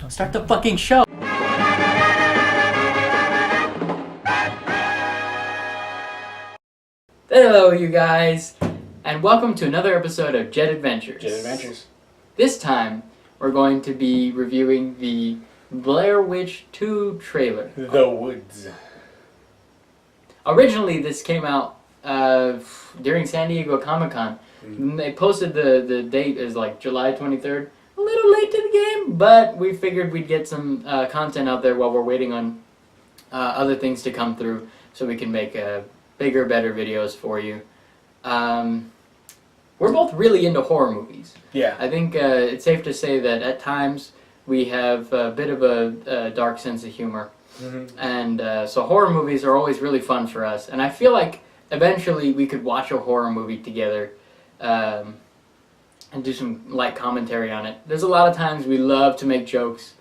Start the fucking show. Hello, you guys, and welcome to another episode of Jet Adventures. Jet Adventures. This time, we're going to be reviewing the Blair Witch 2 trailer. The Woods. Originally, this came out during San Diego Comic-Con. They posted the date as like July 23rd. A little late to the game, but we figured we'd get some content out there while we're waiting on other things to come through so we can make bigger, better videos for you. We're both really into horror movies. Yeah. I think it's safe to say that at times we have a bit of a dark sense of humor. Mm-hmm. And so horror movies are always really fun for us. And I feel like eventually we could watch a horror movie together and do some light commentary on it. There's a lot of times we love to make jokes,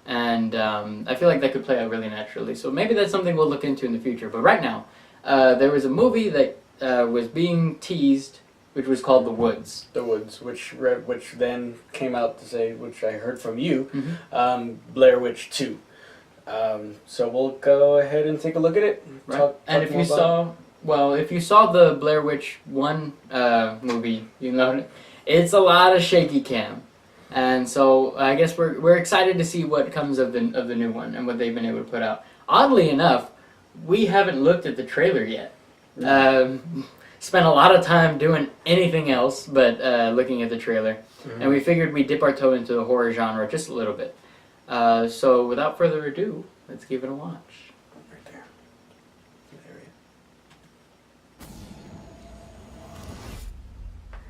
and I feel like that could play out really naturally. So maybe that's something we'll look into in the future. But right now, there was a movie that was being teased, which was called The Woods. The Woods, which then came out to say, which I heard from you, Mm-hmm. Blair Witch 2. So we'll go ahead and take a look at it. Right. And if you saw the Blair Witch 1 movie, you know it's a lot of shaky cam. And so I guess we're excited to see what comes of the new one and what they've been able to put out. Oddly enough, we haven't looked at the trailer yet. Spent a lot of time doing anything else but looking at the trailer. Mm-hmm. And we figured we'd dip our toe into the horror genre just a little bit. So without further ado, let's give it a watch. Right there.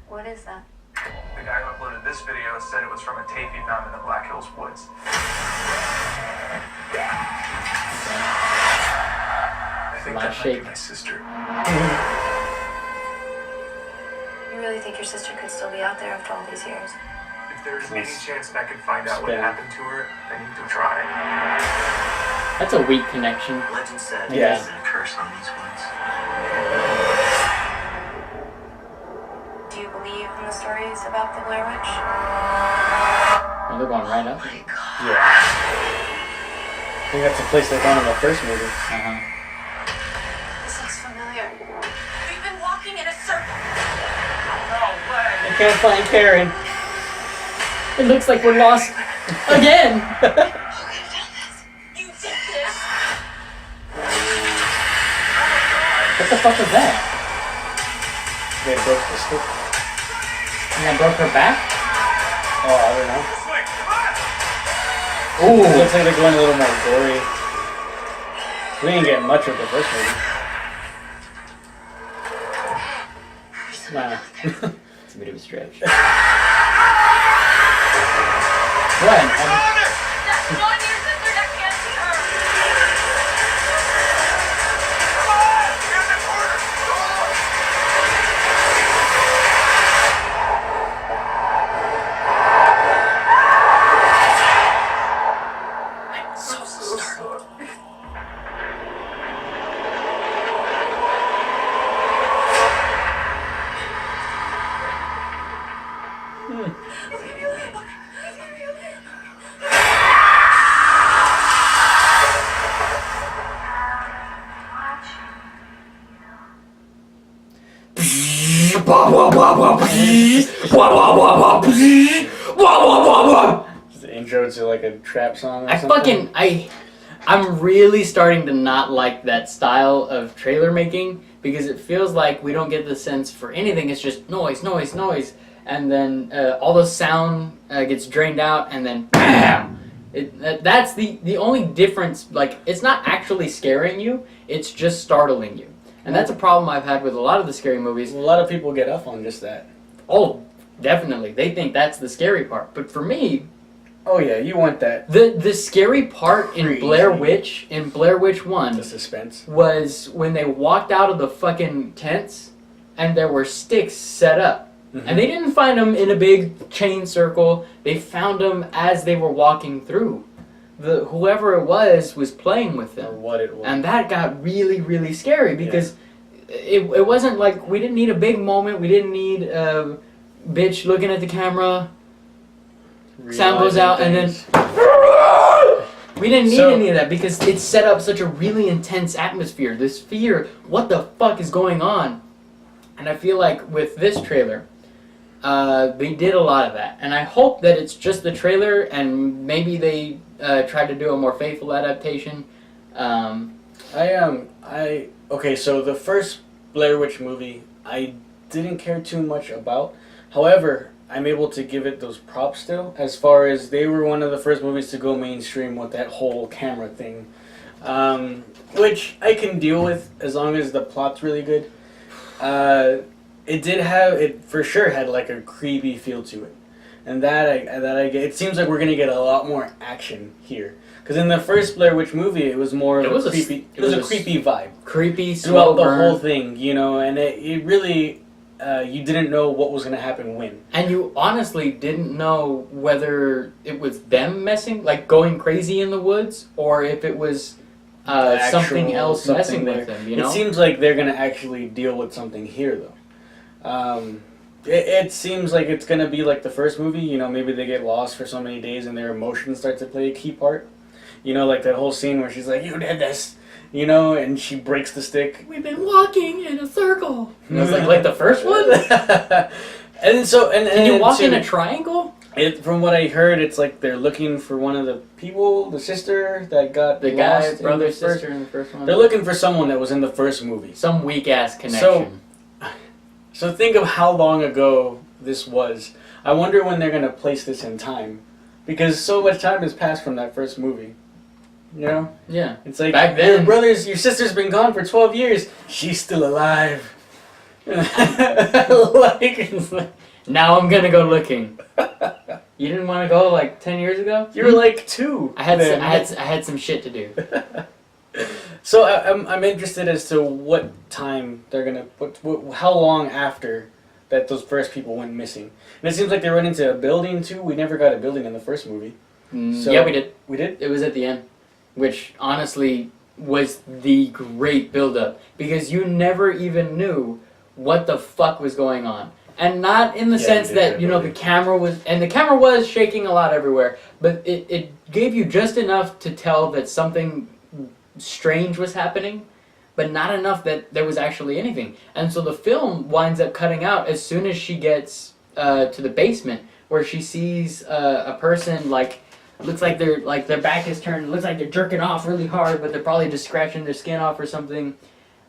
What is that? The guy who uploaded this video said it was from a tape he found in the Black Hills woods. I think that might be my sister. You really think your sister could still be out there after all these years? If there's any chance that I can find out what happened to her, I need to try. That's a weak connection. Legend said Yeah. there's a curse on these woods. Do you believe in the stories about the Blair Witch? Oh, they're going right up. Oh my God. Yeah. I think that's the place they found in the first movie. Uh-huh. This looks familiar. We've been walking in a circle. I can't find Karen. It looks like we're lost again. Who could have done this? You did this! What the fuck was that? They broke the stick. And that broke her back? Oh, I don't know. Ooh. It looks like they're going a little more gory. We didn't get much of the first movie. Nah. It's a bit of a stretch. What? That's not your sister! That can't be her! I'm so startled. Is the intro to like a trap song or something? I'm really starting to not like that style of trailer making because it feels like we don't get the sense for anything. It's just noise, noise, noise. And then all the sound gets drained out and then BAM! That's the only difference. Like, it's not actually scaring you, it's just startling you. And that's a problem I've had with a lot of the scary movies. A lot of people get off on just that. Oh, definitely. They think that's the scary part. But for me, Oh yeah, you want that. the scary part in Blair Witch 1 The suspense. was when they walked out of the fucking tents and there were sticks set up. Mm-hmm. And they didn't find them in a big chain circle. They found them as they were walking through. whoever it was playing with Or them. what it was. And that got really, really scary because it wasn't like we didn't need a big moment. We didn't need a bitch looking at the camera. Sound goes out and then we didn't need any of that because it set up such a really intense atmosphere. This fear, what the fuck is going on? And I feel like with this trailer, they did a lot of that. And I hope that it's just the trailer and maybe they tried to do a more faithful adaptation. Okay, so the first Blair Witch movie, I didn't care too much about. However, I'm able to give it those props still, as far as they were one of the first movies to go mainstream with that whole camera thing. Which I can deal with as long as the plot's really good. It for sure had like a creepy feel to it. And it seems like we're gonna get a lot more action here. Because in the first Blair Witch movie, it was more of a creepy. It was a creepy vibe. Creepy, throughout slow the burn. whole thing, you know, and it really, you didn't know what was gonna happen when. And you honestly didn't know whether it was them messing, like going crazy in the woods, or if it was something else messing with them, you know? It seems like they're gonna actually deal with something here, though. It seems like it's gonna be like the first movie, you know, maybe they get lost for so many days and their emotions start to play a key part. You know, like that whole scene where she's like, "You did this," you know, and she breaks the stick. We've been walking in a circle. And it was like the first one? And so, and Can you walk in a triangle? From what I heard, it's like they're looking for one of the people, the sister that got The lost guy, in brother, the first. sister in the first one? They're looking for someone that was in the first movie. Some weak-ass connection. So think of how long ago this was. I wonder when they're gonna place this in time, because so much time has passed from that first movie. You know? Yeah. It's like, Back then- your sister's been gone for 12 years. She's still alive. Like, Now I'm gonna go looking. You didn't want to go like 10 years ago? you were like 2. I had then. I had some shit to do. So I'm interested as to what time they're gonna how long after that those first people went missing. And it seems like they run into a building too. We never got a building in the first movie. So Yeah, we did. We did? It was at the end, which honestly was the great build-up because you never even knew what the fuck was going on. And not in the sense we that, did, you know, really. the camera was shaking a lot everywhere, but it gave you just enough to tell that something strange was happening, but not enough that there was actually anything. And so the film winds up cutting out as soon as she gets to the basement, where she sees a person looks like their back is turned, looks like they're jerking off really hard, but they're probably just scratching their skin off or something.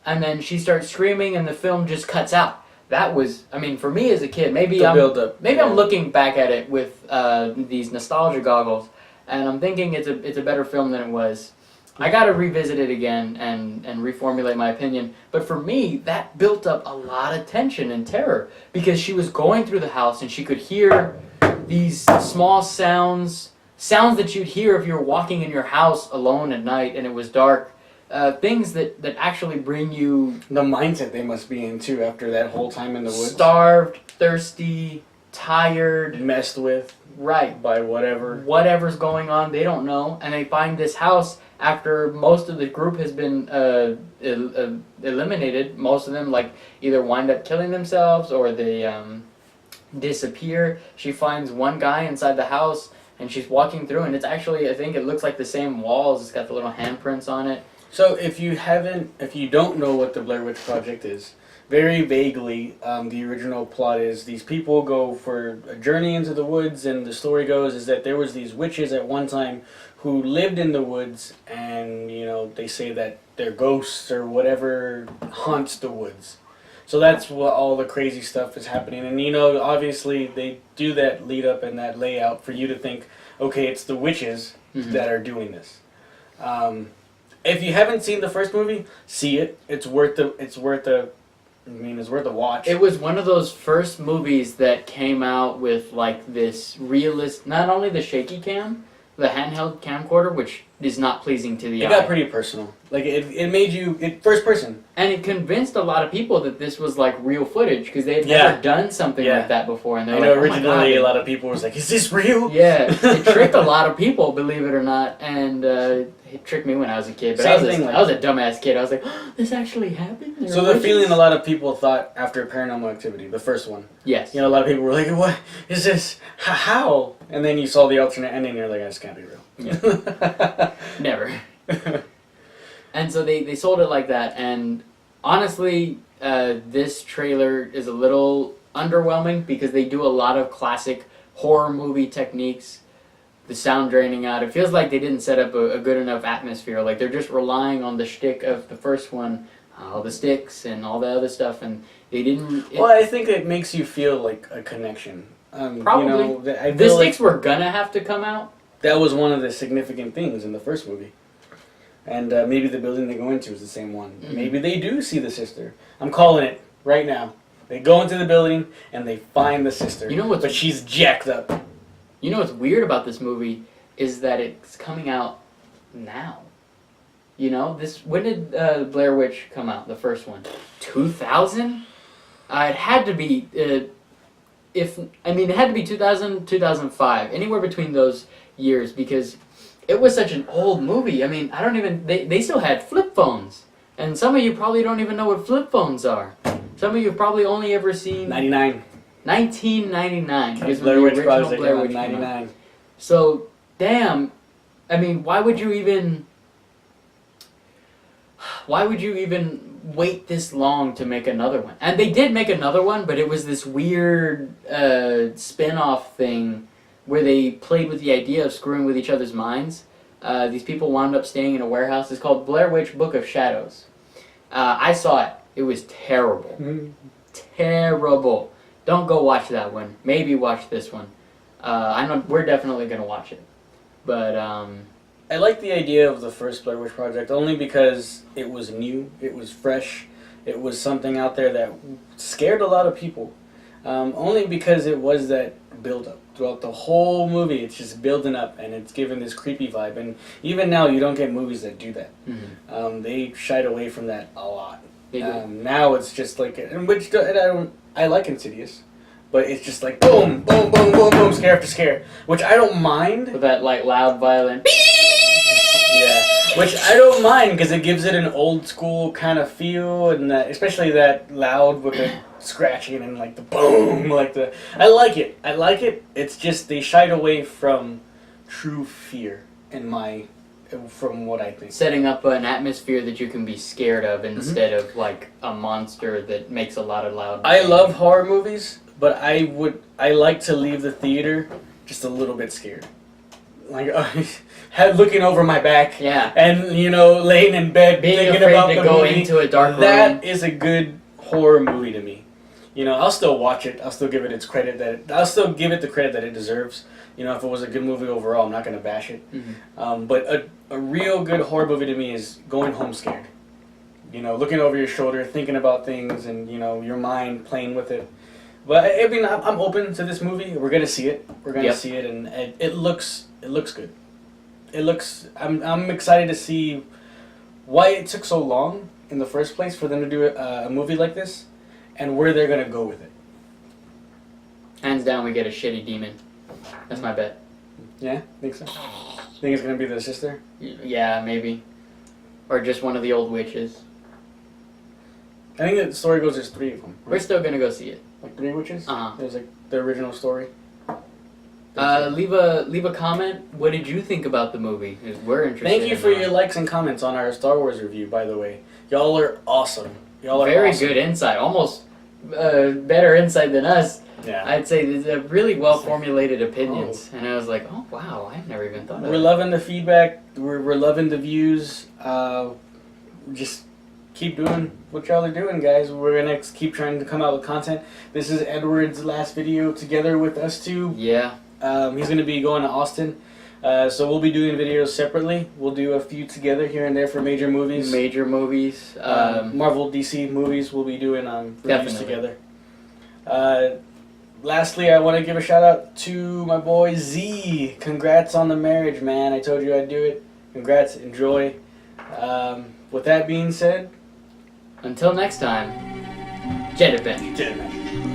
And then she starts screaming, and the film just cuts out. That was, I mean, for me as a kid, maybe I'm looking back at it with these nostalgia goggles, and I'm thinking it's a better film than it was. I gotta revisit it again and reformulate my opinion. But for me, that built up a lot of tension and terror because she was going through the house and she could hear these small sounds that you'd hear if you were walking in your house alone at night and it was dark. Things that actually bring you... The mindset they must be in too after that whole time in the woods. Starved, thirsty, tired. Messed with. Right. By whatever. Whatever's going on, they don't know. And they find this house after most of the group has been eliminated. Most of them either wind up killing themselves or they disappear. She finds one guy inside the house and she's walking through and it's actually, I think it looks like the same walls. It's got the little handprints on it. So if you don't know what the Blair Witch Project is, very vaguely, the original plot is these people go for a journey into the woods, and the story goes is that there was these witches at one time who lived in the woods, and you know they say that they're ghosts or whatever haunts the woods. So that's what all the crazy stuff is happening, and you know obviously they do that lead up and that layout for you to think, okay, it's the witches that are doing this. If you haven't seen the first movie, see it. It's worth a watch. It was one of those first movies that came out with this realist, not only the shaky cam, the handheld camcorder, which is not pleasing to the eye. It got pretty personal. Like it made you first person. And it convinced a lot of people that this was like real footage because they had Yeah. never done something Yeah. like that before, and I they're know like, "Oh my originally God." a lot of people was like, "Is this real?" Yeah, it tricked a lot of people, believe it or not, and it tricked me when I was a kid. But Same thing, like- I was a dumbass kid. I was like, oh, "This actually happened." There So are the witches?" feeling a lot of people thought after Paranormal Activity, the first one, Yes. you know, a lot of people were like, "What is this? How?" And then you saw the alternate ending, and you're like, "This can't be real." Never. And so they sold it like that, and honestly, this trailer is a little underwhelming because they do a lot of classic horror movie techniques. The sound draining out. It feels like they didn't set up a good enough atmosphere. Like they're just relying on the shtick of the first one, all the sticks and all the other stuff, and they didn't. Well, I think it makes you feel like a connection. Probably. You know, I The feel like sticks were gonna have to come out. that was one of the significant things in the first movie. And maybe the building they go into is the same one. Mhm. Maybe they do see the sister. I'm calling it right now. They go into the building and they find the sister. You know what's- But she's jacked up. You know what's weird about this movie is that it's coming out now. You know, when did Blair Witch come out? The first one, 2000. It had to be. It had to be 2000, 2005, anywhere between those years because it was such an old movie. I mean, I don't even. They still had flip phones, and some of you probably don't even know what flip phones are. Some of you have probably only ever seen 99. 1999. Because when Blair the Witch original Project Blair came out Witch in came out. 99. So, damn, I mean, why would you even wait this long to make another one? And they did make another one, but it was this weird spin-off thing where they played with the idea of screwing with each other's minds. These people wound up staying in a warehouse. It's called Blair Witch Book of Shadows. I saw it. It was terrible. Terrible. Don't go watch that one. Maybe watch this one. I know we're definitely gonna watch it, but I like the idea of the first Blair Witch Project only because it was new, it was fresh, it was something out there that scared a lot of people. Only because it was that build-up. Throughout the whole movie, it's just building up and it's giving this creepy vibe. And even now, you don't get movies that do that. They shied away from that a lot. they do. Now it's just like, I like Insidious, but it's just like boom, boom, boom, boom, boom, scare after scare, which I don't mind. With that like loud, violent. Yeah, which I don't mind because it gives it an old school kind of feel, and especially that loud with the scratching and like the boom, I like it. I like it. It's just they shied away from true fear from what I think. Setting up an atmosphere that you can be scared of instead of like a monster that makes a lot of loud. I love horror movies, but I like to leave the theater just a little bit scared. Like looking over my back, Yeah. and laying in bed Being thinking afraid about to the go movie. into a dark room. That is a good horror movie to me. I'll still watch it. I'll still give it the credit that it deserves. If it was a good movie overall, I'm not gonna bash it. But a real good horror movie to me is going home scared. Looking over your shoulder, thinking about things, and your mind playing with it. But I mean, I'm open to this movie. We're gonna see it. We're gonna see it, and it looks good. I'm excited to see why it took so long in the first place for them to do a movie like this, and where they're gonna go with it. Hands down, we get a shitty demon. That's my bet. Yeah, think so. Think it's gonna be the sister? Yeah, maybe. Or just one of the old witches. I think the story goes there's 3 of them. We're still gonna go see it. Like 3 witches? Uh-huh. There's like the original story. Leave a comment. What did you think about the movie? 'Cause we're interested. Thank you in for that. your likes and comments on our Star Wars review, by the way. Y'all are awesome. Y'all are Very awesome. good insight. Almost better insight than us. Yeah. I'd say there's a really well formulated opinions, and I was like, oh wow, I've never even thought of We're it. loving the feedback. We're loving the views. Just keep doing what y'all are doing, guys. We're gonna keep trying to come out with content. This is Edward's last video together with us two. Yeah. He's gonna be going to Austin, so we'll be doing videos separately. We'll do a few together here and there for major movies. Major movies. Marvel, DC movies. We'll be doing reviews Definitely. together. Lastly, I want to give a shout out to my boy Z. Congrats on the marriage, man. I told you I'd do it. Congrats, enjoy. With that being said, Until next time, Jet Adventure. Jet Adventure.